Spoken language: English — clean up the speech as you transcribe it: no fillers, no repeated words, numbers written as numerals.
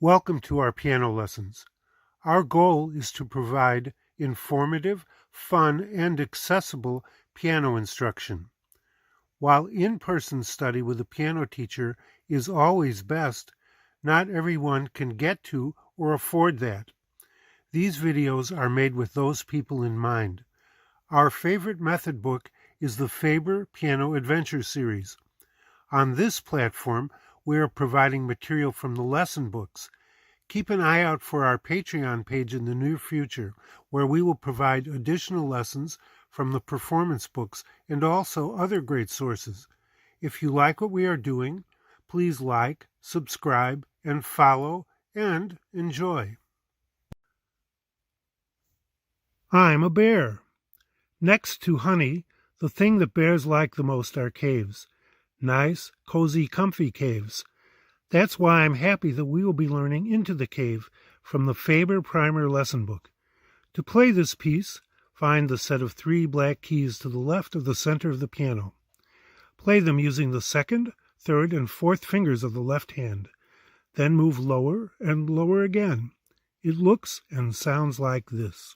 Welcome to our piano lessons. Our goal is to provide informative, fun, and accessible piano instruction. While in-person study with a piano teacher is always best, not everyone can get to or afford that. These videos are made with those people in mind. Our favorite method book is the Faber Piano Adventure Series. On this platform, we are providing material from the lesson books. Keep an eye out for our Patreon page in the near future, where we will provide additional lessons from the performance books and also other great sources. If you like what we are doing, please like, subscribe, and follow, and enjoy. I'm a bear. Next to honey, the thing that bears like the most are caves. Nice, cozy, comfy caves. That's why I'm happy that we will be learning Into the Cave from the Faber Primer Lesson Book. To play this piece, find the set of 3 black keys to the left of the center of the piano. Play them using the 2nd, 3rd, and 4th fingers of the left hand. Then move lower and lower again. It looks and sounds like this.